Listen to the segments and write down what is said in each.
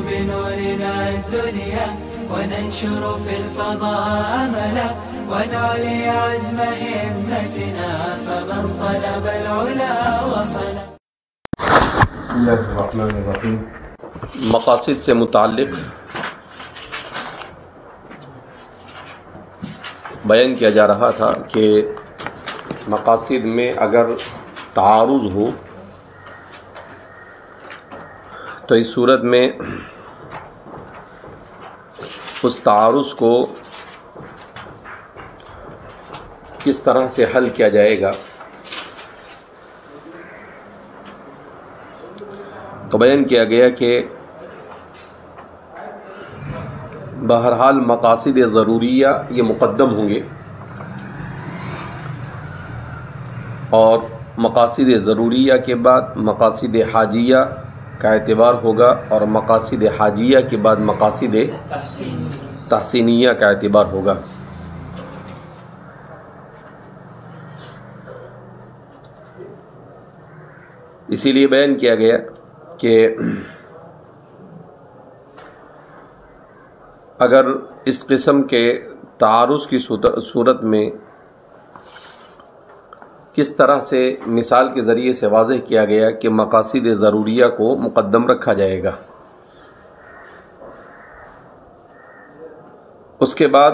بنورنا الدنيا وننشر في الفضاء أملا ونعلي عزم همتنا فمن طلب العلا وصل. بسم اللہ الرحمن الرحیم. مقاصد سے متعلق بیان کیا جا رہا تھا کہ مقاصد میں اگر تعارض ہو تو اس صورت میں اس تعارض کو کس طرح سے حل کیا جائے گا. تو بیان کیا گیا کہ بہرحال مقاصد ضروریہ یہ مقدم ہوں گے اور مقاصد ضروریہ کے بعد مقاصد حاجیہ کا اعتبار ہوگا اور مقاصد حاجیہ کے بعد مقاصد تحسینیہ کا اعتبار ہوگا. اسی لیے بیان کیا گیا کہ اگر اس قسم کے تعارض کی صورت میں کس طرح سے مثال کے ذریعے سے واضح کیا گیا کہ مقاصد ضروریہ کو مقدم رکھا جائے گا. اس کے بعد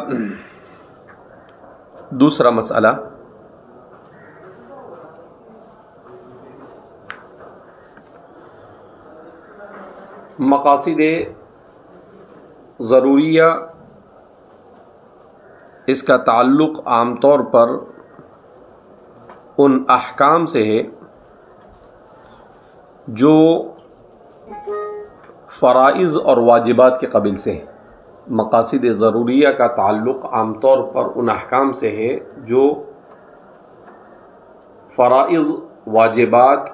دوسرا مسئلہ مقاصد ضروریہ، اس کا تعلق عام طور پر ان احکام سے ہے جو فرائض اور واجبات کے قبیل سے ہیں. مقاصد ضروریہ کا تعلق عام طور پر ان احکام سے ہے جو فرائض، واجبات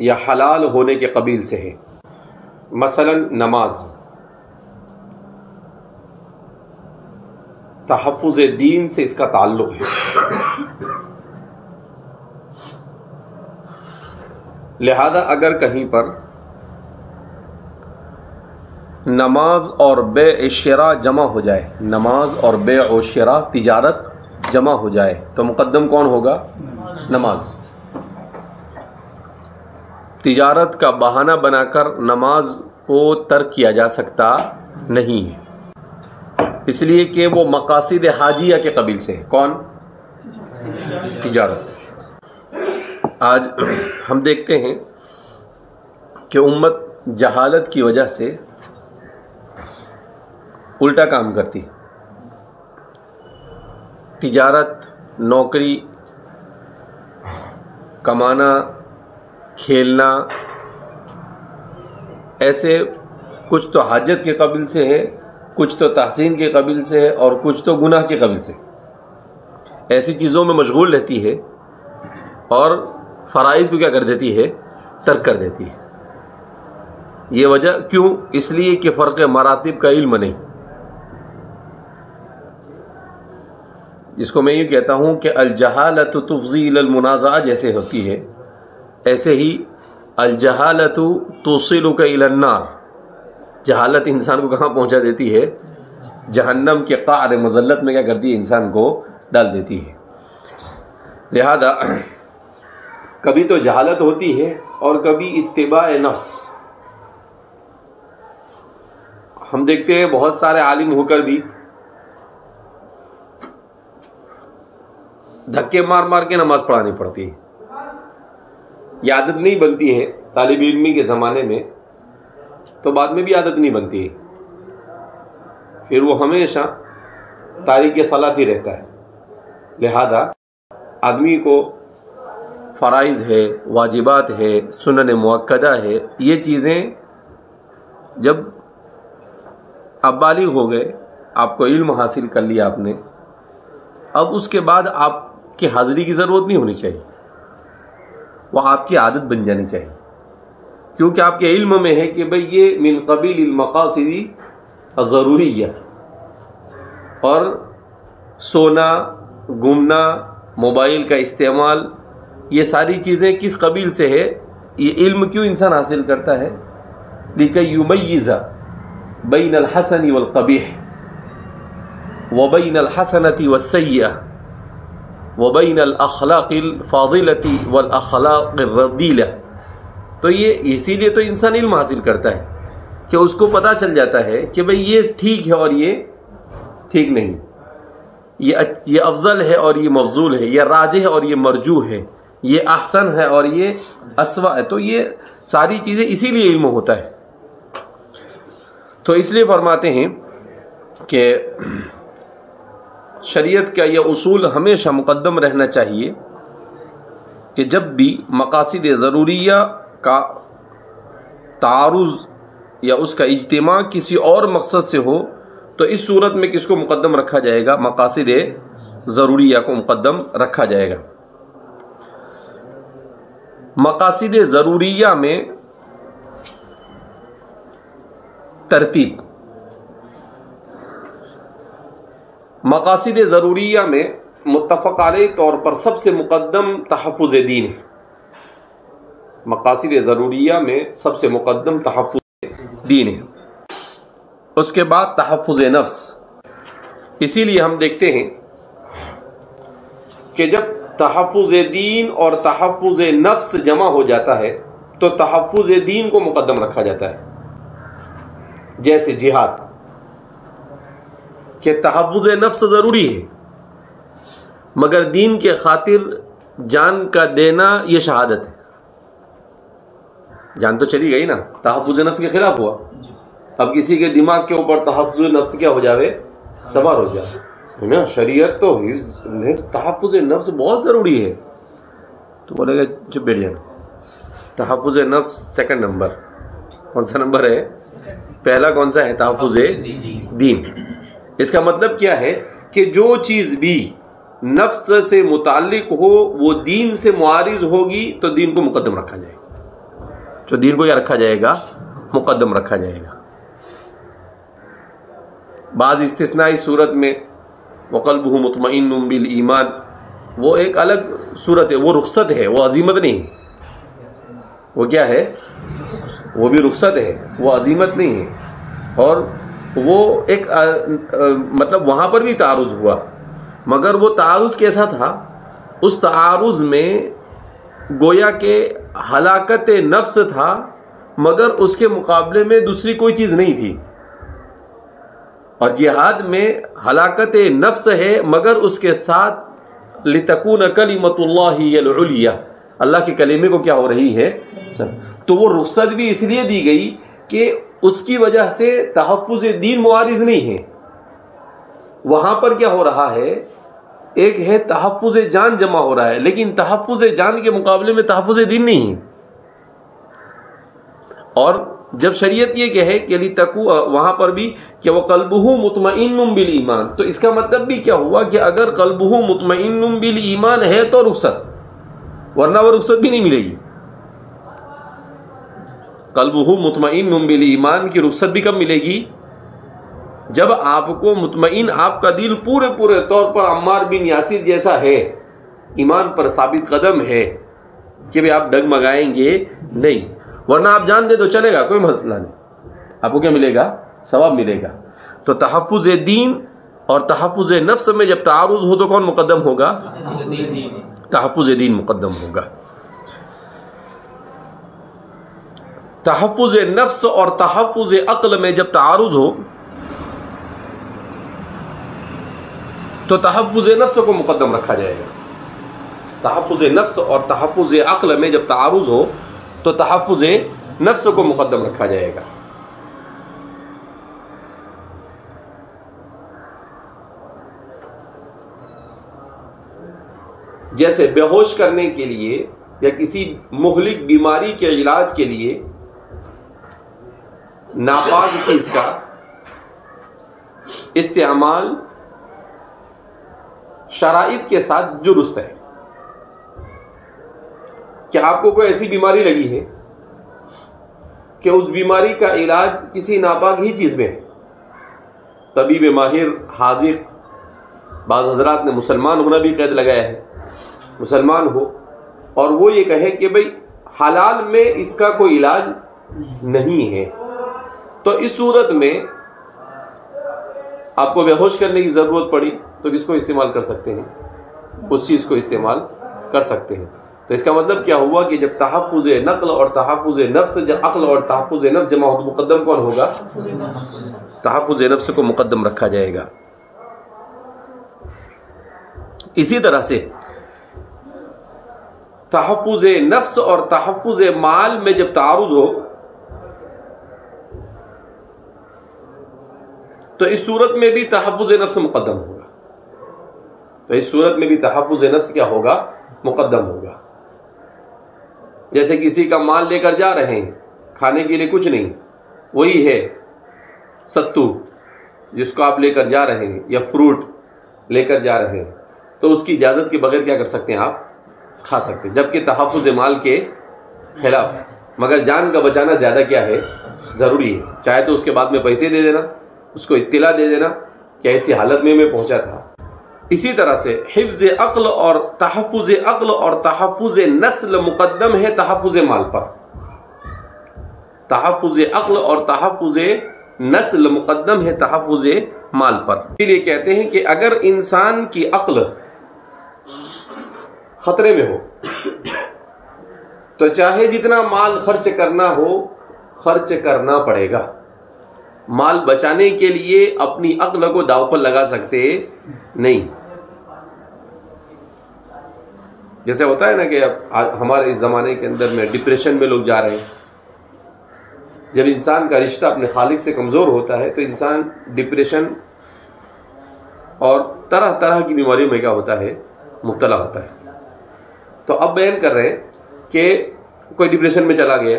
یا حلال ہونے کے قبیل سے ہے. مثلا نماز تحفظ دین سے اس کا تعلق ہے، لہذا اگر کہیں پر نماز اور بیع شراء جمع ہو جائے، نماز اور بیع و شراء تجارت جمع ہو جائے تو مقدم کون ہوگا؟ نماز. تجارت کا بہانہ بنا کر نماز کو ترک کیا جا سکتا نہیں ہے، اس لیے کہ وہ مقاصد حاجیہ کے قبیل سے ہے. کون؟ تجارت. آج ہم دیکھتے ہیں کہ امت جہالت کی وجہ سے الٹا کام کرتی. تجارت، نوکری، کمانا، کھیلنا، ایسے کچھ تو حاجت کے قبیل سے ہے، کچھ تو تحسین کے قبیل سے ہے اور کچھ تو گناہ کے قبیل سے. ایسی چیزوں میں مشغول رہتی ہے اور فرائض کو کیا کر دیتی ہے؟ ترک کر دیتی ہے. یہ وجہ کیوں؟ اس لیے کہ فرق مراتب کا علم نہیں. جس کو میں یہ کہتا ہوں کہ الجہالۃ تفضی الی المنازعہ جیسے ہوتی ہے، ایسے ہی الجہالۃ توصلک الی النار. جہالت انسان کو کہاں پہنچا دیتی ہے؟ جہنم کے قعر مذلت میں کیا کرتی ہے؟ انسان کو ڈال دیتی ہے. لہذا کبھی تو جہالت ہوتی ہے اور کبھی اتباع نفس. ہم دیکھتے ہیں بہت سارے عالم ہو کر بھی دھکے مار مار کے نماز پڑھانی پڑتی ہے. یہ عادت نہیں بنتی ہے طالب علمی کے زمانے میں تو بعد میں بھی عادت نہیں بنتی ہے، پھر وہ ہمیشہ تاریک صلاۃ ہی رہتا ہے. لہذا آدمی کو فرائض ہے، واجبات ہے، سنن مؤکدہ ہے، یہ چیزیں جب آپ بالغ ہو گئے، آپ کو علم حاصل کر لیا آپ نے، اب اس کے بعد آپ کی حاضری کی ضرورت نہیں ہونی چاہیے، وہ آپ کی عادت بن جانی چاہیے، کیونکہ آپ کے علم میں ہے کہ بھئی یہ من قبیل المقاصد الضروریہ. اور سونا، گھومنا، موبائل کا استعمال، یہ ساری چیزیں کس قبیل سے ہے؟ یہ علم کیوں انسان حاصل کرتا ہے؟ لِكَيْ يُمَيِّزَ بَيْنَ الْحَسَنِ وَالْقَبِيحِ وَبَيْنَ الْحَسَنَةِ وَالسَّيِّئَةِ وَبَيْنَ الْأَخْلَاقِ الْفَاضِلَةِ وَالْأَخْلَاقِ الرَّذِيلَةِ۔ تو یہ اسی لیے تو انسان علم حاصل کرتا ہے کہ اس کو پتہ چل جاتا ہے کہ بھئی یہ ٹھیک ہے اور یہ ٹھیک نہیں، یہ افضل ہے اور یہ مفضول ہے، یہ راجح ہے اور یہ مرجوح ہے، یہ احسن ہے اور یہ اسوأ ہے۔ تو یہ ساری چیزیں اسی لیے علم ہوتا ہے۔ تو اس لیے فرماتے ہیں کہ شریعت کا یہ اصول ہمیشہ مقدم رہنا چاہیے کہ جب بھی مقاصد ضروریہ کا تعارض یا اس کا اجتماع کسی اور مقصد سے ہو تو اس صورت میں کس کو مقدم رکھا جائے گا؟ مقاصد ضروریہ کو مقدم رکھا جائے گا۔ مقاصد ضروریہ میں ترتیب، مقاصد ضروریہ میں متفق علیہ طور پر سب سے مقدم تحفظ دین ہے۔ مقاصد ضروریہ میں سب سے مقدم تحفظ دین ہے، اس کے بعد تحفظ نفس۔ اسی لیے ہم دیکھتے ہیں کہ جب تحفظ دین اور تحفظ نفس جمع ہو جاتا ہے تو تحفظ دین کو مقدم رکھا جاتا ہے۔ جیسے جہاد، کہ تحفظ نفس ضروری ہے مگر دین کے خاطر جان کا دینا یہ شہادت ہے۔ جان تو چلی گئی نا، تحفظ نفس کے خلاف ہوا۔ اب کسی کے دماغ کے اوپر تحفظ نفس کیا ہو جاوے؟ سوار ہو جائے نا۔ شریعت تو تحفظ نفس بہت ضروری ہے، تو بولے گا چپ بیٹھ جانا۔ تحفظ نفس سیکنڈ نمبر، کون سا نمبر ہے؟ پہلا کون سا ہے؟ تحفظ دین۔ اس کا مطلب کیا ہے کہ جو چیز بھی نفس سے متعلق ہو وہ دین سے معارض ہوگی تو دین کو مقدم رکھا جائے گا۔ جو دین کو کیا رکھا جائے گا؟ مقدم رکھا جائے گا۔ بعض استثنائی صورت میں وقلبہ مطمئن بالایمان، وہ ایک الگ صورت ہے، وہ رخصت ہے، وہ عزیمت نہیں۔ وہ کیا ہے؟ وہ بھی رخصت ہے، وہ عزیمت نہیں ہے۔ اور وہ ایک مطلب وہاں پر بھی تعارض ہوا، مگر وہ تعارض کیسا تھا؟ اس تعارض میں گویا کہ ہلاکت نفس تھا مگر اس کے مقابلے میں دوسری کوئی چیز نہیں تھی۔ اور جہاد میں ہلاکت نفس ہے مگر اس کے ساتھ لتکون کلمۃ اللہ ہی العلیٰ، اللہ کے کلمے کو کیا ہو رہی ہے؟ تو وہ رخصت بھی اس لیے دی گئی کہ اس کی وجہ سے تحفظ دین معارض نہیں ہے۔ وہاں پر کیا ہو رہا ہے؟ ایک ہے تحفظ جان جمع ہو رہا ہے، لیکن تحفظ جان کے مقابلے میں تحفظ دین نہیں ہے۔ اور جب شریعت یہ کہے کہ وہاں پر بھی کہ وہ قلبہ مطمئن بالایمان، تو اس کا مطلب بھی کیا ہوا کہ اگر قلبہ مطمئن بالایمان ہے تو رخصت، ورنہ وہ رخصت بھی نہیں ملے گی۔ قلبہ مطمئن بالایمان کی رخصت بھی کب ملے گی؟ جب آپ کو مطمئن، آپ کا دل پورے طور پر عمار بن یاسر جیسا ہے، ایمان پر ثابت قدم ہے کہ بھی آپ ڈگمگائیں گے نہیں، ورنہ آپ جان دے تو چلے گا، کوئی مسئلہ نہیں، آپ کو کیا ملے گا؟ ثواب ملے گا۔ تو تحفظ دین اور تحفظ نفس میں جب تعارض ہو تو کون مقدم ہوگا؟ تحفظ دین مقدم ہوگا۔ تحفظ نفس اور تحفظ عقل میں جب تعارض ہو تو تحفظ نفس کو مقدم رکھا جائے گا۔ تحفظ نفس اور تحفظ عقل میں جب تعارض ہو تو تحفظ نفس کو مقدم رکھا جائے گا۔ جیسے بے ہوش کرنے کے لیے یا کسی مہلک بیماری کے علاج کے لیے ناپاک چیز کا استعمال شرائط کے ساتھ درست ہے۔ کیا آپ کو کوئی ایسی بیماری لگی ہے کہ اس بیماری کا علاج کسی ناپاک ہی چیز میں ہے؟ طبیب ماہر حاذق، بعض حضرات نے مسلمان ہونا بھی قید لگایا ہے، مسلمان ہو اور وہ یہ کہے کہ بھئی حلال میں اس کا کوئی علاج نہیں ہے، تو اس صورت میں آپ کو بے ہوش کرنے کی ضرورت پڑی تو کس کو استعمال کر سکتے ہیں؟ اس چیز کو استعمال کر سکتے ہیں۔ تو اس کا مطلب کیا ہوا کہ جب تحفظ نقل اور تحفظ نفس، جب عقل اور تحفظ نفس جمع ہو تو مقدم کون ہوگا؟ تحفظ نفس کو مقدم رکھا جائے گا۔ اسی طرح سے تحفظ نفس اور تحفظ مال میں جب تعارض ہو تو اس صورت میں بھی تحفظ نفس مقدم ہوگا، تو اس صورت میں بھی تحفظ نفس کیا ہوگا؟ مقدم ہوگا۔ جیسے کسی کا مال لے کر جا رہے ہیں، کھانے کے لیے کچھ نہیں، وہی ہے ستو جس کو آپ لے کر جا رہے ہیں، یا فروٹ لے کر جا رہے ہیں، تو اس کی اجازت کے بغیر کیا کر سکتے ہیں؟ آپ کھا سکتے ہیں، جبکہ تحفظ مال کے خلاف۔ مگر جان کا بچانا زیادہ کیا ہے؟ ضروری ہے۔ چاہے تو اس کے بعد میں پیسے دے دینا، اس کو اطلاع دے دینا کہ ایسی حالت میں پہنچا تھا۔ اسی طرح سے حفظ عقل اور تحفظ نسل مقدم ہے تحفظ مال پر۔ تحفظ عقل اور تحفظ نسل مقدم ہے تحفظ مال پر۔ اسی لیے کہتے ہیں کہ اگر انسان کی عقل خطرے میں ہو تو چاہے جتنا مال خرچ کرنا ہو خرچ کرنا پڑے گا۔ مال بچانے کے لیے اپنی عقل کو داؤ پر لگا سکتے نہیں۔ جیسے ہوتا ہے نا کہ اب ہمارے اس زمانے کے اندر میں ڈپریشن میں لوگ جا رہے ہیں۔ جب انسان کا رشتہ اپنے خالق سے کمزور ہوتا ہے تو انسان ڈپریشن اور طرح طرح کی بیماریوں میں کیا ہوتا ہے؟ مبتلا ہوتا ہے۔ تو اب بیان کر رہے ہیں کہ کوئی ڈپریشن میں چلا گیا،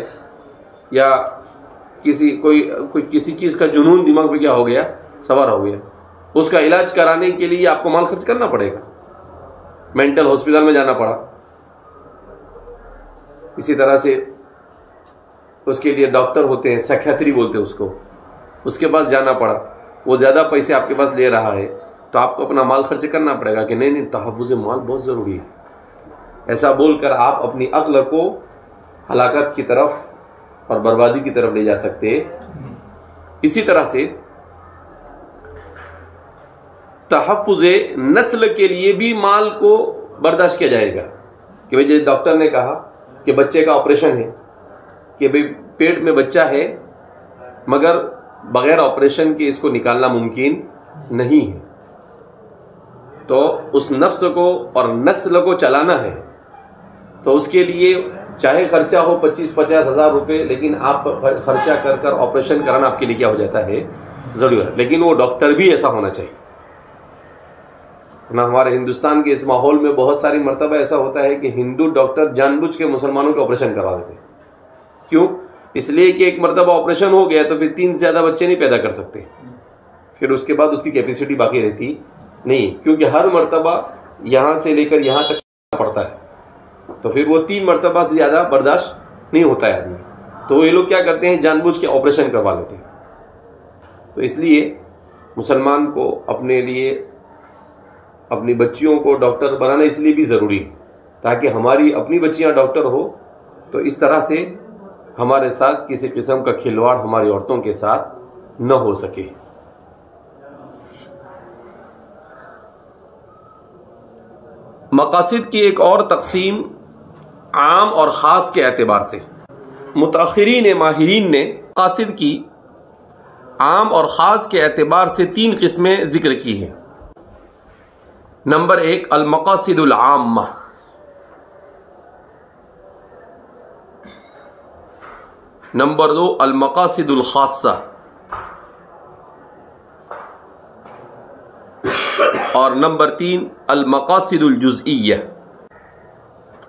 یا کسی چیز کا جنون دماغ پہ کیا ہو گیا؟ سوار ہو گیا، اس کا علاج کرانے کے لیے آپ کو مال خرچ کرنا پڑے گا، مینٹل ہاسپٹل میں جانا پڑا۔ اسی طرح سے اس کے لیے ڈاکٹر ہوتے ہیں، سائیکیٹری بولتے ہیں اس کو، اس کے پاس جانا پڑا، وہ زیادہ پیسے آپ کے پاس لے رہا ہے تو آپ کو اپنا مال خرچ کرنا پڑے گا کہ نہیں تحفظ مال بہت ضروری ہے۔ ایسا بول کر آپ اپنی عقل کو ہلاکت کی طرف اور بربادی کی طرف لے جا سکتے۔ اسی طرح سے تحفظ نسل کے لیے بھی مال کو برداشت کیا جائے گا کہ بھئی جیسے ڈاکٹر نے کہا کہ بچے کا آپریشن ہے، کہ بھئی پیٹ میں بچہ ہے مگر بغیر آپریشن کے اس کو نکالنا ممکن نہیں ہے، تو اس نفس کو اور نسل کو چلانا ہے، تو اس کے لیے چاہے خرچہ ہو 25-50 ہزار روپے، لیکن آپ خرچہ کر کر آپریشن کرانا آپ کے لیے کیا ہو جاتا ہے؟ ضروری ہے۔ لیکن وہ ڈاکٹر بھی ایسا ہونا چاہیے۔ ہمارے ہندوستان کے اس ماحول میں بہت ساری مرتبہ ایسا ہوتا ہے کہ ہندو ڈاکٹر جان بوجھ کے مسلمانوں کے آپریشن کروا دیتے ہیں۔ کیوں؟ اس لیے کہ ایک مرتبہ آپریشن ہو گیا تو پھر 3 سے زیادہ بچے نہیں پیدا کر سکتے، پھر اس کے بعد اس کی کیپیسٹی باقی رہتی نہیں، کیونکہ ہر مرتبہ یہاں سے لے کر یہاں تک پڑتا ہے، تو پھر وہ 3 مرتبہ سے زیادہ برداشت نہیں ہوتا ہے آدمی، تو یہ لوگ کیا کرتے ہیں؟ جان بوجھ کے آپریشن کروا لیتے ہیں۔ تو اس لیے مسلمان کو اپنے لیے اپنی بچیوں کو ڈاکٹر بنانا اس لیے بھی ضروری ہے تاکہ ہماری اپنی بچیاں ڈاکٹر ہو، تو اس طرح سے ہمارے ساتھ کسی قسم کا کھلواڑ ہماری عورتوں کے ساتھ نہ ہو سکے۔ مقاصد کی ایک اور تقسیم عام اور خاص کے اعتبار سے۔ متأخرین ماہرین نے مقاصد کی عام اور خاص کے اعتبار سے 3 قسمیں ذکر کی ہیں۔ نمبر 1 المقاصد العامہ، نمبر 2 المقاصد الخاصہ، اور نمبر 3 المقاصد الجزئیہ۔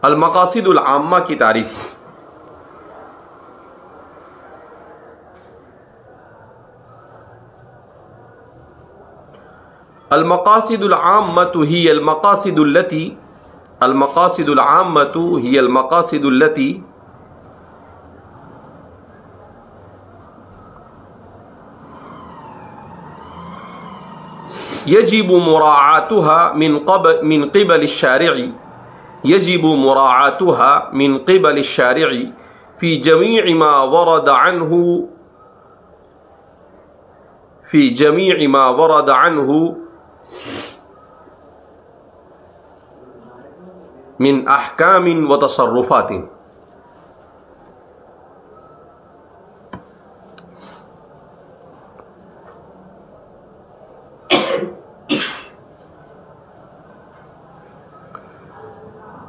المقاصد العامہ کی تعریف۔ المقاصد العامة هي المقاصد التي يجب مراعاتها من قبل الشارع يجب مراعاتها من قبل الشارع في جميع ما ورد عنه من احکام و تصرفات.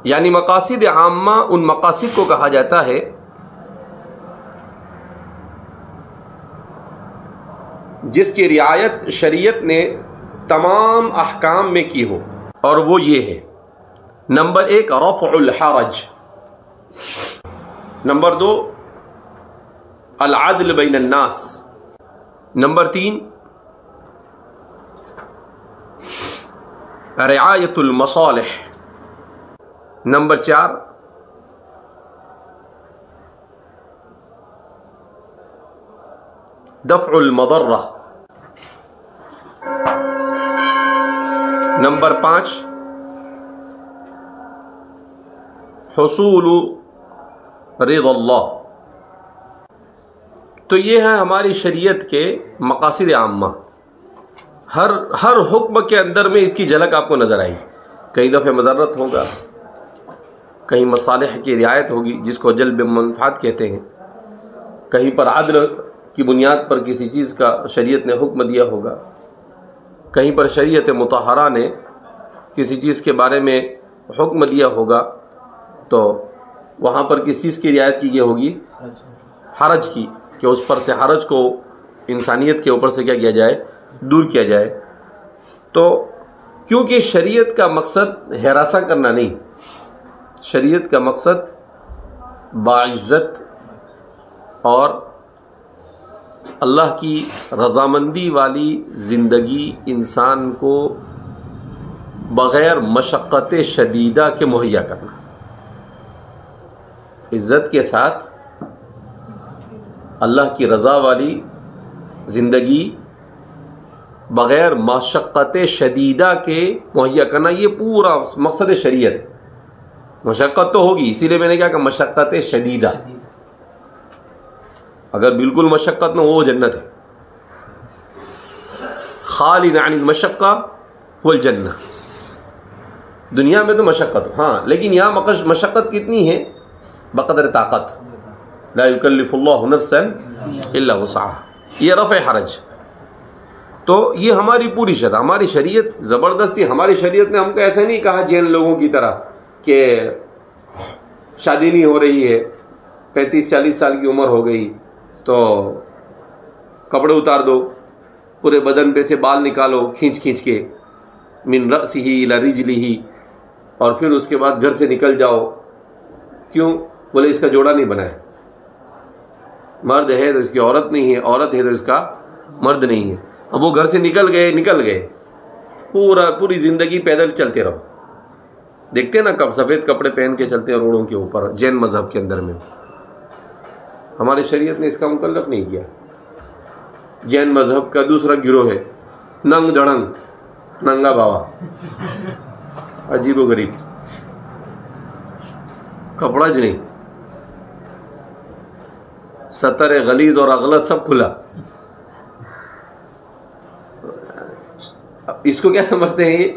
یعنی مقاصد عامہ ان مقاصد کو کہا جاتا ہے جس کی رعایت شریعت نے تمام احکام میں کی ہو، اور وہ یہ ہے: نمبر 1 رفع الحرج، نمبر 2 العدل بین الناس، نمبر 3 رعایت المصالح، نمبر 4 دفع المضرہ، نمبر 5 حصول رضا اللہ. تو یہ ہے ہماری شریعت کے مقاصد عامہ. ہر حکم کے اندر میں اس کی جھلک آپ کو نظر آئی. کئی دفعہ مضرت ہوگا، کہیں مصالح کی رعایت ہوگی جس کو جلب منفعت کہتے ہیں، کہیں پر عدل کی بنیاد پر کسی چیز کا شریعت نے حکم دیا ہوگا، کہیں پر شریعت مطہرہ نے کسی چیز کے بارے میں حکم دیا ہوگا، تو وہاں پر کس چیز کی رعایت کی گئی ہوگی؟ حرج کی، کہ اس پر سے حرج کو انسانیت کے اوپر سے کیا جائے؟ دور کیا جائے. تو کیونکہ شریعت کا مقصد ہراساں کرنا نہیں، شریعت کا مقصد باعزت اور اللہ کی رضامندی والی زندگی انسان کو بغیر مشقت شدیدہ کے مہیا کرنا، عزت کے ساتھ اللہ کی رضا والی زندگی بغیر مشقت شدیدہ کے مہیا کرنا، یہ پورا مقصد شریعت ہے. مشقت تو ہوگی، اسی لیے میں نے کہا کہ مشقت شدیدہ. اگر بالکل مشقت نہ ہو وہ جنت ہے. خالٍ عن المشقہ والجنہ. دنیا میں تو مشقت ہو، ہاں، لیکن یہاں مشقت کتنی ہے؟ بقدر طاقت. لا یکلف اللہ نفسا الا وسعها. یہ رفع حرج. تو یہ ہماری پوری شرح، ہماری شریعت زبردستی. ہماری شریعت نے ہم کو ایسا نہیں کہا جین لوگوں کی طرح کہ شادی نہیں ہو رہی ہے، 35-40 سال کی عمر ہو گئی تو کپڑے اتار دو، پورے بدن پہ سے بال نکالو کھینچ کے، من رأسہ الی رجلہ، اور پھر اس کے بعد گھر سے نکل جاؤ. کیوں؟ بولے اس کا جوڑا نہیں بنا ہے. مرد ہے تو اس کی عورت نہیں ہے، عورت ہے تو اس کا مرد نہیں ہے. اب وہ گھر سے نکل گئے، پوری زندگی پیدل چلتے رہو. دیکھتے ہیں نا کب سفید کپڑے پہن کے چلتے ہیں روڑوں کے اوپر، جین مذہب کے اندر میں. ہماری شریعت نے اس کا مکلف نہیں کیا. جین مذہب کا دوسرا گروہ ہے ننگ دڑنگ، ننگا باوا، عجیب و غریب، کپڑا ج نہیں، ستر غلیظ اور اغلظ سب کھلا. اس کو کیا سمجھتے ہیں؟ یہ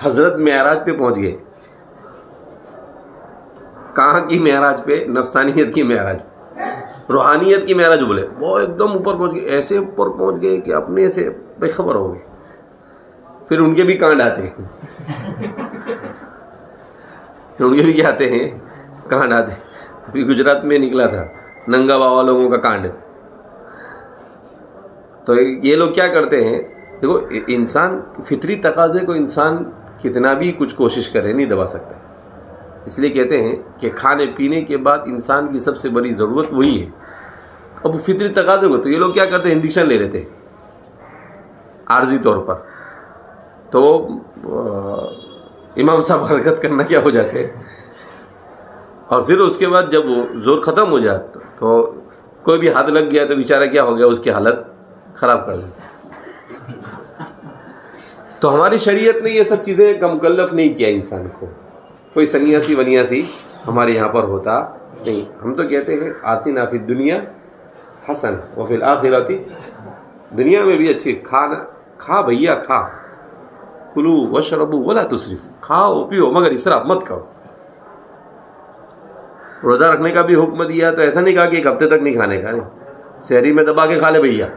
حضرت معراج پہ پہنچ گئے. کہاں کی معراج پہ؟ نفسانیت کی معراج، روحانیت کی معراج. بولے وہ ایک دم اوپر پہنچ گئے، ایسے اوپر پہنچ گئے کہ اپنے سے بے خبر ہو گئے. پھر ان کے بھی کانڈ آتے ہیں، ان کے بھی کیا آتے ہیں؟ کانڈ آتے ہیں. ابھی گجرات میں نکلا تھا ننگا باوا لوگوں کا کانڈ. تو یہ لوگ کیا کرتے ہیں؟ دیکھو، انسان فطری تقاضے کو انسان کتنا بھی کچھ کوشش کرے نہیں دبا سکتا. اس لیے کہتے ہیں کہ کھانے پینے کے بعد انسان کی سب سے بڑی ضرورت وہی ہے. اب فطری تقاضے کو تو یہ لوگ کیا کرتے ہیں؟ انجیکشن لے لیتے ہیں عارضی طور پر. تو امام صاحب حرکت کرنا کیا ہو جاتے ہیں، اور پھر اس کے بعد جب وہ زور ختم ہو جاتا تو کوئی بھی ہاتھ لگ گیا تو بیچارہ کیا ہو گیا، اس کی حالت خراب کر دی. تو ہماری شریعت نے یہ سب چیزیں کا مکلف نہیں کیا انسان کو. کوئی سنیاسی ونیاسی ہمارے یہاں پر ہوتا نہیں. ہم تو کہتے ہیں آتنا فی الدنیا حسن وفی الآخرۃ، دنیا میں بھی اچھی کھا بھیا کھا، کلو وشربو ولا تسرفوا، کھاؤ پیو مگر اسراف مت کرو. روزہ رکھنے کا بھی حکم دیا تو ایسا نہیں کہا کہ ایک ہفتے تک نہیں کھانے کا، سحری میں دبا کے کھا لے بھیا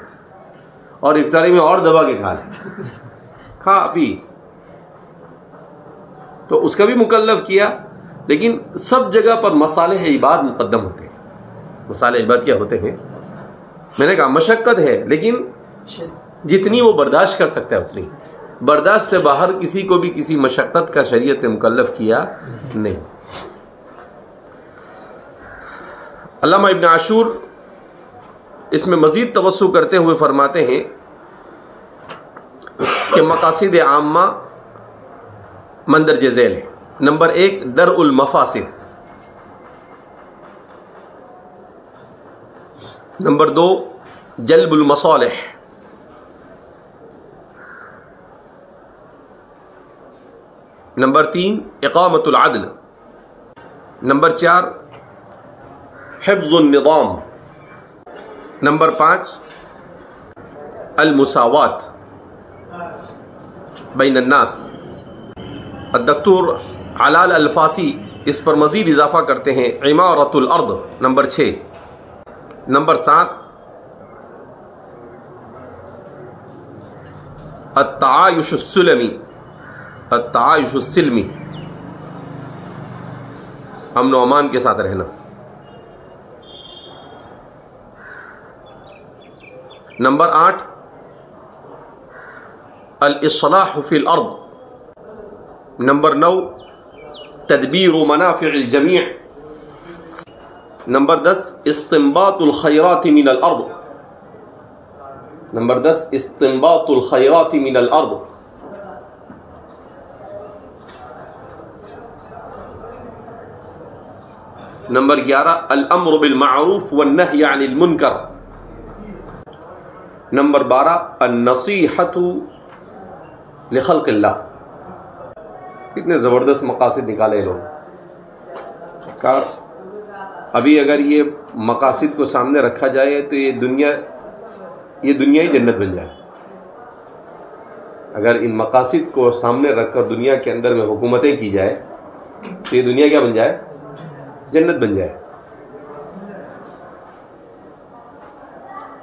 اور افطاری میں اور دبا کے کھا لے، کھا پی. تو اس کا بھی مکلف کیا. لیکن سب جگہ پر مصالح عباد مقدم ہوتے ہیں. مصالح عباد کیا ہوتے ہیں؟ میں نے کہا مشقت ہے لیکن جتنی وہ برداشت کر سکتا ہے اتنی. برداشت سے باہر کسی کو بھی کسی مشقت کا شریعت نے مکلف کیا نہیں. علامہ ابن عاشور اس میں مزید توسع کرتے ہوئے فرماتے ہیں کہ مقاصد عامہ مندرجہ ذیل ہے. نمبر 1 درء المفاسد، نمبر 2 جلب المصالح، نمبر 3 اقامت العدل، نمبر 4 حفظ النظام، نمبر 5 المساوات بین الناس. الدکتور علال الفاسی اس پر مزید اضافہ کرتے ہیں عمارت الارض نمبر 6، نمبر 7 التعايش السلمی، امن و امان کے ساتھ رہنا. نمبر 8 الاصلاح فی الارض، نمبر 9 تدبیر منافع الجمیع، نمبر 10 استنباط الخیرات من الارض، نمبر 10 استنباط الخیرات من الارض. نمبر 11 الامر بالمعروف والنہی عن المنکر، نمبر 12 النصیحۃ لخلق اللہ. کتنے زبردست مقاصد نکالے لوگ. ابھی اگر یہ مقاصد کو سامنے رکھا جائے تو یہ دنیا ہی جنت بن جائے. اگر ان مقاصد کو سامنے رکھ کر دنیا کے اندر میں حکومتیں کی جائے تو یہ دنیا کیا بن جائے؟ جنت بن جائے.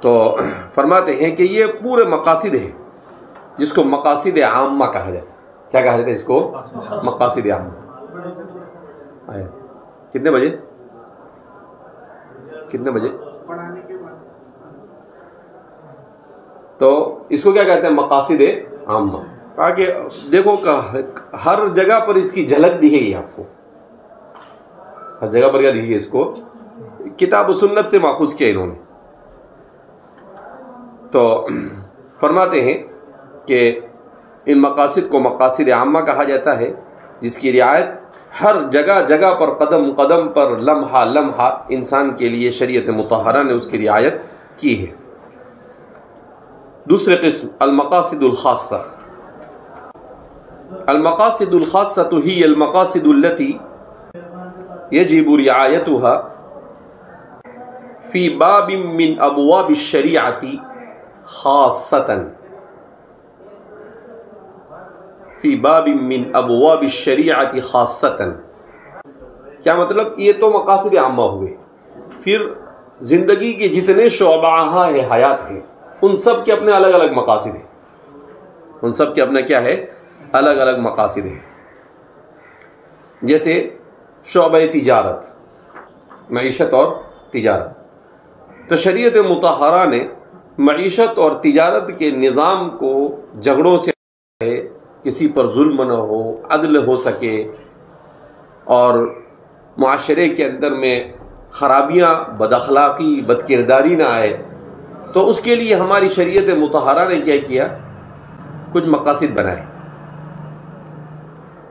تو فرماتے ہیں کہ یہ پورے مقاصد ہیں جس کو مقاصد عامہ کہا جاتا ہے. کیا کہا جاتا ہے اس کو؟ مقاصد عامہ. کتنے بجے تو اس کو کیا کہتے ہیں؟ مقاصد عامہ. کہا کہ دیکھو ہر جگہ پر اس کی جھلک دکھے گی آپ کو. ہر جگہ پر کیا دکھے گی اس کو؟ کتاب و سنت سے ماخوذ کیا انہوں نے. تو فرماتے ہیں کہ ان مقاصد کو مقاصد عامہ کہا جاتا ہے جس کی رعایت ہر جگہ جگہ پر قدم قدم پر لمحہ لمحہ انسان کے لیے شریعت مطہرہ نے اس کی رعایت کی ہے. دوسرے قسم المقاصد الخاصہ. المقاصد الخاصة هي المقاصد التي يجب رعايتها في باب من أبواب الشريعة خاصة. فی باب من ابواب الشریعت خاصتاً. کیا مطلب؟ یہ تو مقاصد عامہ ہوئے. پھر زندگی کے جتنے شعبہ حیات ہیں ان سب کے اپنے الگ الگ مقاصد ہیں. ان سب کے اپنا کیا ہے؟ الگ الگ مقاصد ہیں. جیسے شعبہ تجارت، معیشت اور تجارت. تو شریعت مطہرہ نے معیشت اور تجارت کے نظام کو جھگڑوں سے کسی پر ظلم نہ ہو، عدل ہو سکے اور معاشرے کے اندر میں خرابیاں، بد اخلاقی، بد کرداری نہ آئے، تو اس کے لیے ہماری شریعت مطہرہ نے کیا کیا؟ کچھ مقاصد بنائے.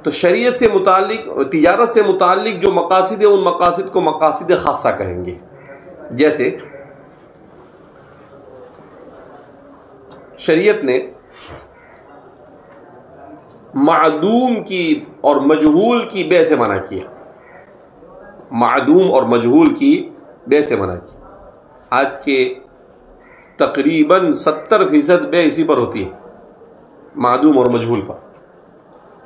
تو شریعت سے متعلق، تجارت سے متعلق جو مقاصد ہیں ان مقاصد کو مقاصد خاصہ کہیں گے. جیسے شریعت نے معدوم کی اور مجہول کی بے سے منع کیا. معدوم اور مجہول کی بے سے منع کیا. آج کے تقریباً 70% بے اسی پر ہوتی ہے، معدوم اور مجہول پر.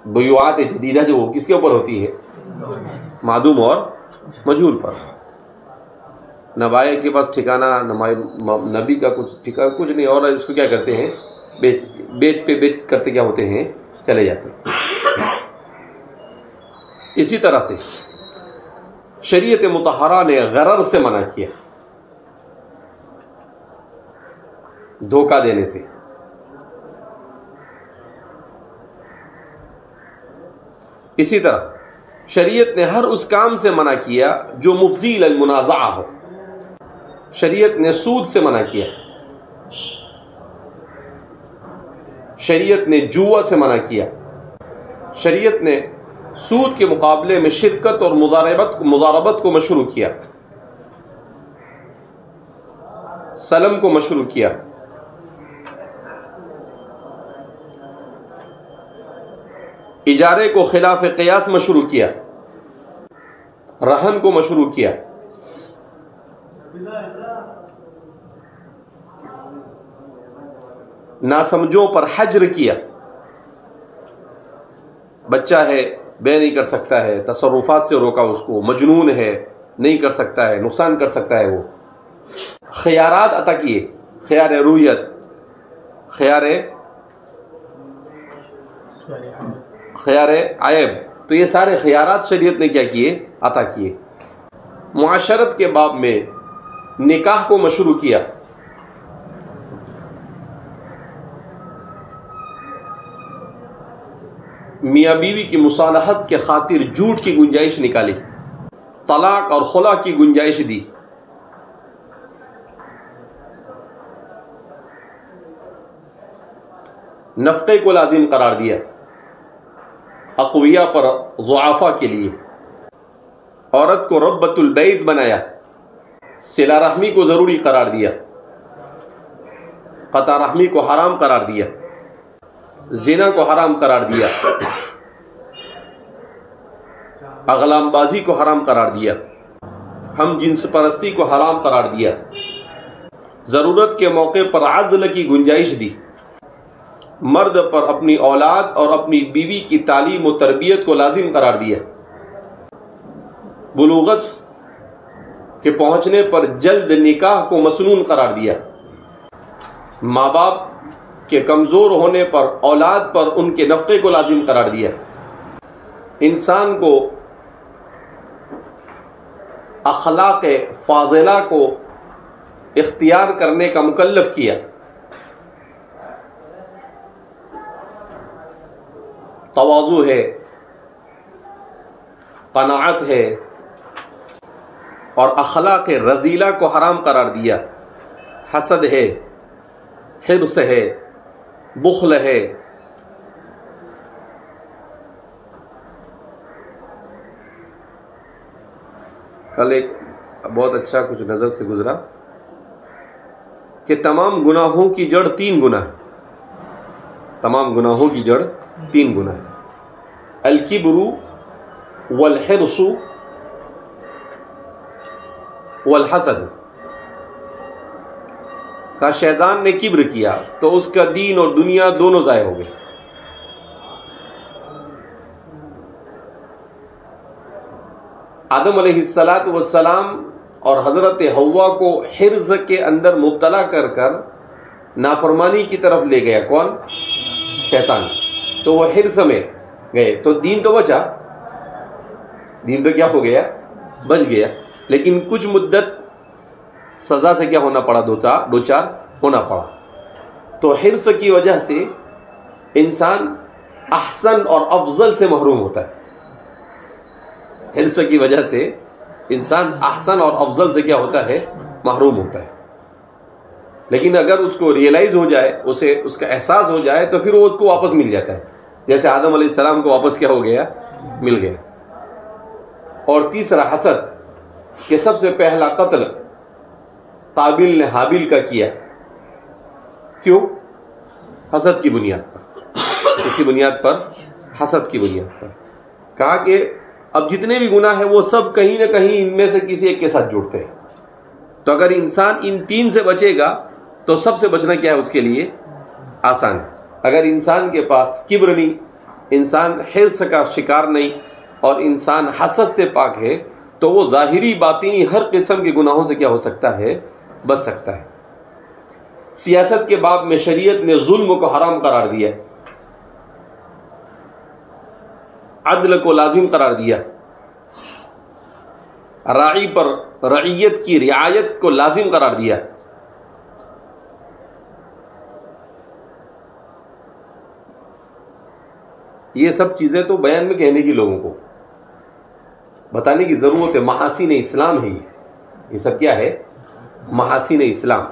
بیعات جدیدہ جو وہ کس کے اوپر ہوتی ہے؟ معدوم اور مجہول پر. نہ بائے کے پاس ٹھکانہ، نہ نبی کا کچھ ٹھکانہ، کچھ نہیں، اور اس کو کیا کرتے ہیں؟ بیچ پہ بیچ کرتے کیا ہوتے ہیں؟ چلے جاتے ہیں. اسی طرح سے شریعت مطہرہ نے غرر سے منع کیا، دھوکہ دینے سے. اسی طرح شریعت نے ہر اس کام سے منع کیا جو مفضی للمنازعہ ہو. شریعت نے سود سے منع کیا، شریعت نے جوا سے منع کیا، شریعت نے سود کے مقابلے میں شرکت اور مضاربت کو مشروع کیا، سلم کو مشروع کیا. اجارے کو خلاف قیاس مشروع کیا، رہن کو مشروع کیا. ناسمجھوں پر حجر کیا. بچہ ہے، بے نہیں کر سکتا ہے، تصرفات سے روکا اس کو، مجنون ہے، نہیں کر سکتا ہے، نقصان کر سکتا ہے. وہ خیارات عطا کیے، خیار رویت، خیار عیب. تو یہ سارے خیارات شریعت نے کیا کیے؟ عطا کیے. معاشرت کے باب میں نکاح کو مشروع کیا. میاں بیوی کی مصالحت کے خاطر جھوٹ کی گنجائش نکالی، طلاق اور خلا کی گنجائش دی. نفقے کو لازم قرار دیا اقویاء پر ضعفاء کے لیے. عورت کو ربۃ البیت بنایا، صلہ رحمی کو ضروری قرار دیا، قطع رحمی کو حرام قرار دیا، زنا کو حرام قرار دیا، اغلام بازی کو حرام قرار دیا، ہم جنس پرستی کو حرام قرار دیا. ضرورت کے موقع پر عزل کی گنجائش دی. مرد پر اپنی اولاد اور اپنی بیوی کی تعلیم و تربیت کو لازم قرار دیا. بلوغت کے پہنچنے پر جلد نکاح کو مسنون قرار دیا. ماں باپ کے کمزور ہونے پر اولاد پر ان کے نفقے کو لازم قرار دیا. انسان کو اخلاق فاضلہ کو اختیار کرنے کا مکلف کیا. تواضع ہے، قناعت ہے، اور اخلاق رذیلہ کو حرام قرار دیا. حسد ہے، حرص ہے، بخل ہے. کل ایک بہت اچھا کچھ نظر سے گزرا کہ تمام گناہوں کی جڑ 3 گناہ ہے. تمام گناہوں کی جڑ 3 گناہ ہے. الکبر والحرص والحسد. کا شیطان نے کبر کیا تو اس کا دین اور دنیا دونوں ضائع ہو گئے. آدم علیہ السلام اور حضرت حوا کو حرز کے اندر مبتلا کر کر نافرمانی کی طرف لے گیا. کون؟ شیطان. تو وہ حرز میں گئے تو دین تو بچا، دین تو کیا ہو گیا؟ بچ گیا. لیکن کچھ مدت سزا سے کیا ہونا پڑا؟ دو چار ہونا پڑا. تو حرص کی وجہ سے انسان احسن اور افضل سے محروم ہوتا ہے. حرص کی وجہ سے انسان احسن اور افضل سے کیا ہوتا ہے؟ محروم ہوتا ہے. لیکن اگر اس کو ریئلائز ہو جائے، اسے اس کا احساس ہو جائے، تو پھر وہ اس کو واپس مل جاتا ہے. جیسے آدم علیہ السلام کو واپس کیا ہو گیا؟ مل گیا. اور تیسرا حسد، کہ سب سے پہلا قتل قابل نے حابیل کا کیا. کیوں؟ حسد کی بنیاد پر. اس کی بنیاد پر حسد کی بنیاد پر. کہا کہ اب جتنے بھی گناہ ہیں وہ سب کہیں نہ کہیں ان میں سے کسی ایک کے ساتھ جڑتے ہیں. تو اگر انسان ان 3 سے بچے گا تو سب سے بچنا کیا ہے اس کے لیے آسان ہے. اگر انسان کے پاس کبر نہیں، انسان حرص کا شکار نہیں اور انسان حسد سے پاک ہے تو وہ ظاہری باطنی ہر قسم کے گناہوں سے کیا ہو سکتا ہے؟ بچ سکتا ہے. سیاست کے باب میں شریعت نے ظلم کو حرام قرار دیا، عدل کو لازم قرار دیا، راعی پر رعیت کی رعایت کو لازم قرار دیا. یہ سب چیزیں تو بیان میں کہنے کی لوگوں کو بتانے کی ضرورت ہے. محاسن اسلام ہے یہ سب. کیا ہے؟ محاسن اسلام.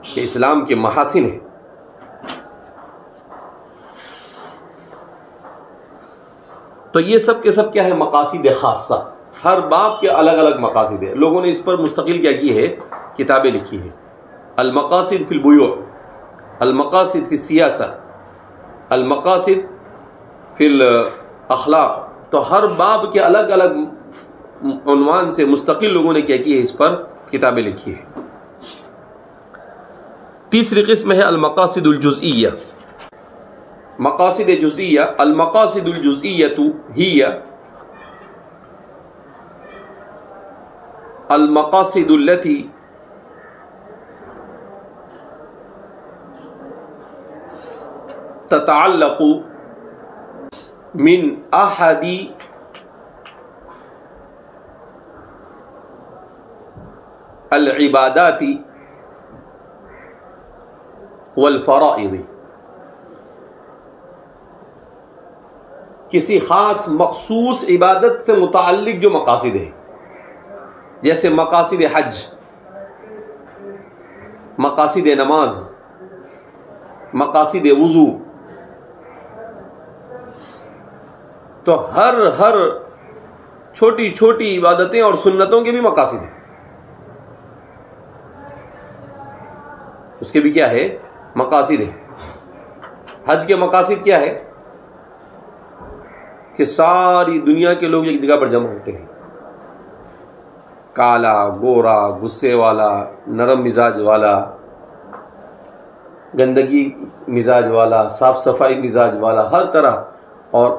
کہ اسلام کے محاسن ہیں. تو یہ سب کے سب کیا ہے؟ مقاصد خاصہ. ہر باب کے الگ الگ مقاصد ہیں. لوگوں نے اس پر مستقل کیا کی ہے؟ کتابیں لکھی ہیں. المقاصد فی البیوع، المقاصد فی السیاسہ، المقاصد فی الاخلاق. تو ہر باب کے الگ الگ عنوان سے مستقل لوگوں نے کیا کی ہے؟ اس پر کتابیں لکھی ہیں. تیسری قسم ہے المقاصد الجزئیہ. مقاصد جزئیہ. المقاصد الجزئیۃ ہی المقاصد التي تتعلق من احد العبادات والفرائض. کسی خاص مخصوص عبادت سے متعلق جو مقاصد ہیں، جیسے مقاصد حج، مقاصد نماز، مقاصد وضو. تو ہر چھوٹی چھوٹی عبادتیں اور سنتوں کے بھی مقاصد ہیں. اس کے بھی کیا ہے؟ مقاصد ہیں. حج کے مقاصد کیا ہے؟ کہ ساری دنیا کے لوگ ایک جگہ پر جمع ہوتے ہیں. کالا، گورا، غصے والا، نرم مزاج والا، گندگی مزاج والا، صاف صفائی مزاج والا، ہر طرح. اور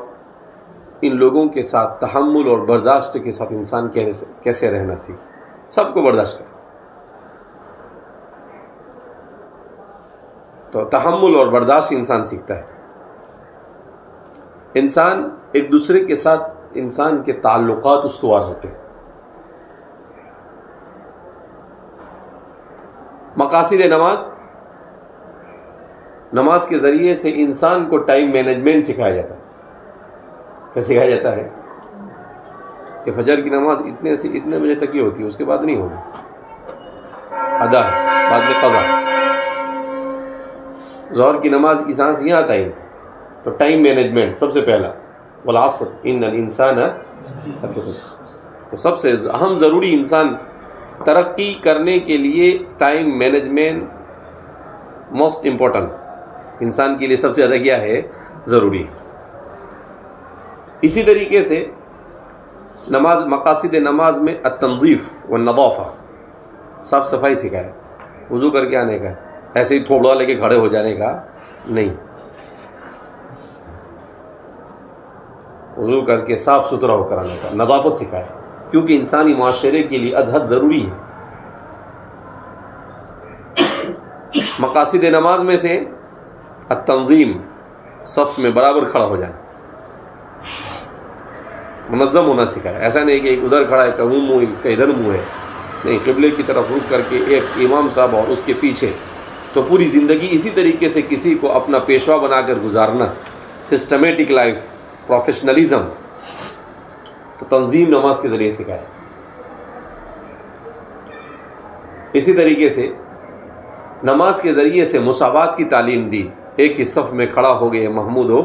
ان لوگوں کے ساتھ تحمل اور برداشت کے ساتھ انسان کیسے رہنا سیکھے. سب کو برداشت کرے. تو تحمل اور برداشت انسان سیکھتا ہے. انسان ایک دوسرے کے ساتھ انسان کے تعلقات استوار ہوتے ہیں. مقاصد نماز. نماز کے ذریعے سے انسان کو ٹائم مینجمنٹ سکھایا جاتا ہے. کیا سکھایا جاتا ہے؟ کہ فجر کی نماز اتنے سے اتنے بجے تک ہی ہوتی ہے، اس کے بعد نہیں ہوگی، ادا ہے، بعد میں قضا. ظہر کی نماز کی سانس یہاں ٹائم. تو ٹائم مینجمنٹ سب سے پہلا. والعصر ان الانسان لفی خسر. تو سب سے اہم ضروری انسان ترقی کرنے کے لیے ٹائم مینجمنٹ موسٹ امپورٹنٹ انسان کے لیے سب سے زیادہ کیا ہے؟ ضروری. اسی طریقے سے نماز، مقاصد نماز میں التنظیف والنظافہ، صاف صفائی سکھائے. وضو کر کے آنے کا، ایسے ہی تھوڑا لے کے کھڑے ہو جانے کا نہیں. وضو کر کے صاف ستھرا ہو کر آنے کا، نظافت سکھائے. کیونکہ انسانی معاشرے کے لیے ازحد ضروری ہے. مقاصد نماز میں سے التنظیم، صف میں برابر کھڑا ہو جانا، منظم ہونا سکھایا. ایسا نہیں کہ ایک ادھر کھڑا ہے کہ منہ اس کا ادھر منہ ہے، نہیں، قبلے کی طرف رخ کر کے ایک امام صاحب اور اس کے پیچھے. تو پوری زندگی اسی طریقے سے کسی کو اپنا پیشوا بنا کر گزارنا، سسٹمیٹک لائف، پروفیشنلزم. تو تنظیم نماز کے ذریعے سکھایا. اسی طریقے سے نماز کے ذریعے سے مساوات کی تعلیم دی. ایک ہی صف میں کھڑا ہو گئے محمود و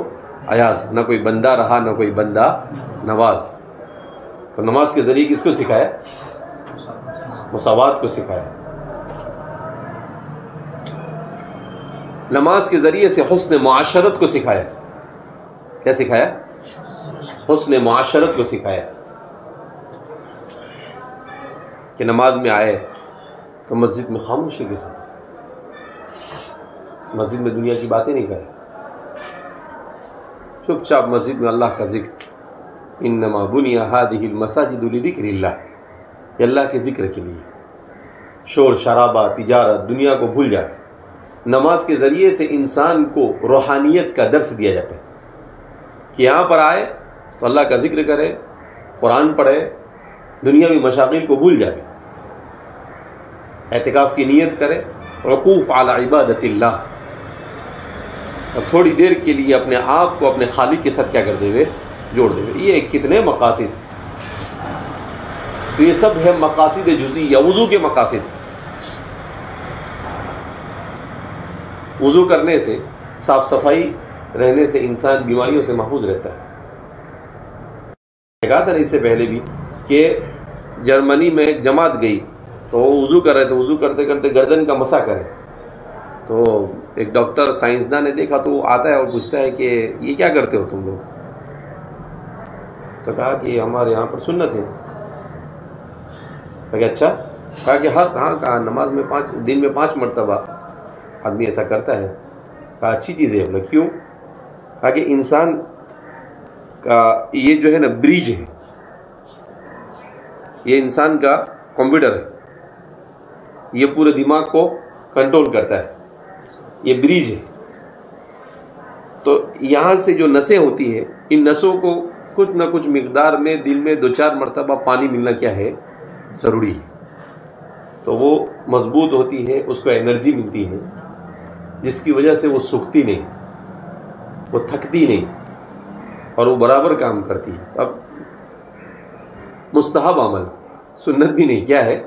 ایاز، نہ کوئی بندہ رہا نہ کوئی بندہ نواز. تو نماز کے ذریعے کس کو سکھایا؟ مساوات کو سکھایا. نماز کے ذریعے سے حسن معاشرت کو سکھایا. کیا سکھایا؟ حسن معاشرت کو سکھایا کہ نماز میں آئے تو مسجد میں خاموشی کے ساتھ، مسجد میں دنیا کی باتیں نہیں کرے، چپ چاپ مسجد میں اللہ کا ذکر، انما بنی ہذہ المساجد لذکر اللہ، یہ اللہ کے ذکر کے لیے، شور شرابہ تجارت دنیا کو بھول جائے۔ نماز کے ذریعے سے انسان کو روحانیت کا درس دیا جاتا ہے کہ یہاں پر آئے تو اللہ کا ذکر کرے، قرآن پڑھے، دنیاوی مشاغل کو بھول جائے، اعتکاف کی نیت کرے، وقوف علی عبادت اللہ، اور تھوڑی دیر کے لیے اپنے آپ کو اپنے خالق کے ساتھ کیا کر دے ہوئے، جوڑ دے ہوئے۔ یہ کتنے مقاصد، تو یہ سب ہے مقاصد جزئیہ، وضو کے مقاصد۔ وضو کرنے سے، صاف صفائی رہنے سے انسان بیماریوں سے محفوظ رہتا ہے۔ کہا تھا نا اس سے پہلے بھی کہ جرمنی میں جماعت گئی تو وہ وضو کر رہے تھے، وضو کرتے کرتے گردن کا مسح کرے، تو ایک ڈاکٹر سائنسداں نے دیکھا تو وہ آتا ہے اور پوچھتا ہے کہ یہ کیا کرتے ہو تم لوگ؟ تو کہا کہ ہمارے یہاں پر سنت ہے۔ کہا کہ اچھا؟ کہا کہ کہا نماز میں دن میں 5 مرتبہ آدمی ایسا کرتا ہے۔ کہا اچھی چیز ہے، بولے کیوں؟ کہا کہ انسان کا یہ جو ہے نا بریج ہے، یہ انسان کا کمپیوٹر ہے، یہ پورے دماغ کو کنٹرول کرتا ہے، یہ بریج ہے۔ تو یہاں سے جو نسیں ہوتی ہیں، ان نسوں کو کچھ نہ کچھ مقدار میں دن میں 2-4 مرتبہ پانی ملنا کیا ہے، ضروری ہے، تو وہ مضبوط ہوتی ہے، اس کو انرجی ملتی ہے، جس کی وجہ سے وہ سوکھتی نہیں، وہ تھکتی نہیں، اور وہ برابر کام کرتی ہے۔ اب مستحب عمل، سنت بھی نہیں، کیا ہے؟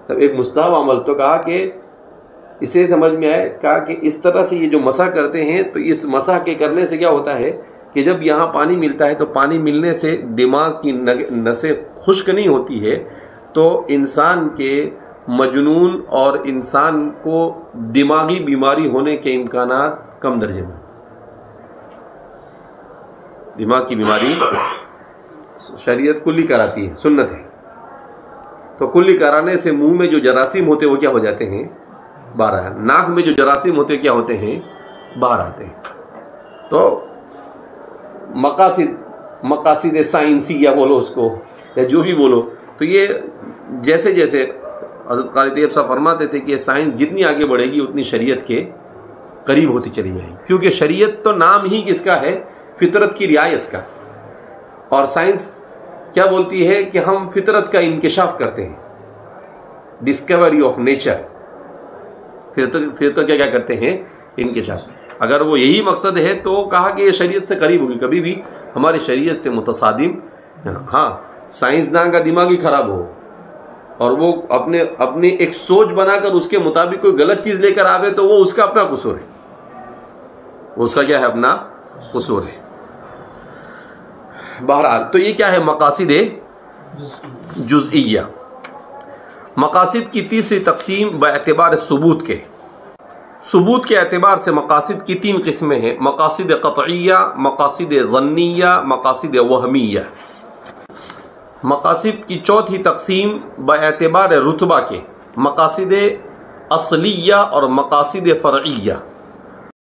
سب ایک مستحب عمل۔ تو کہا کہ اسے سمجھ میں آئے، کہا کہ اس طرح سے یہ جو مسح کرتے ہیں تو اس مسح کے کرنے سے کیا ہوتا ہے کہ جب یہاں پانی ملتا ہے تو پانی ملنے سے دماغ کی نسیں خشک نہیں ہوتی ہے، تو انسان کے مجنون اور انسان کو دماغی بیماری ہونے کے امکانات کم درجے میں۔ دماغ کی بیماری شریعت کلی کراتی ہے، سنت ہے، تو کلی کرانے سے منہ میں جو جراثیم ہوتے وہ کیا ہو جاتے ہیں، باہر، ناک میں جو جراثیم ہوتے کیا ہوتے ہیں، باہر آتے ہیں۔ تو مقاصد سائنسی یا بولو اس کو، یا جو بھی بولو، تو یہ جیسے جیسے حضرت قاری طیب صاحب فرماتے تھے کہ سائنس جتنی آگے بڑھے گی اتنی شریعت کے قریب ہوتی چلی جائے گی، کیونکہ شریعت تو نام ہی کس کا ہے، فطرت کی رعایت کا، اور سائنس کیا بولتی ہے کہ ہم فطرت کا انکشاف کرتے ہیں، ڈسکوری آف نیچر، فطرت کیا کرتے ہیں، انکشاف۔ اگر وہ یہی مقصد ہے تو کہا کہ یہ شریعت سے قریب ہوگی، کبھی بھی ہماری شریعت سے متصادم۔ ہاں، سائنسداں کا دماغ ہی خراب ہو اور وہ اپنے ایک سوچ بنا کر اس کے مطابق کوئی غلط چیز لے کر آوے تو وہ اس کا اپنا قصور ہے، وہ اس کا کیا ہے، اپنا قصور ہے۔ بہرحال تو یہ کیا ہے، مقاصد جزئیہ۔ مقاصد کی تیسری تقسیم باعتبار ثبوت کے اعتبار سے مقاصد کی 3 قسمیں ہیں: مقاصد قطعیہ، مقاصد ظنیہ، مقاصد وہمیہ۔ مقاصد کی چوتھی تقسیم باعتبار رتبہ کے: مقاصد اصلیہ اور مقاصد فرعیہ۔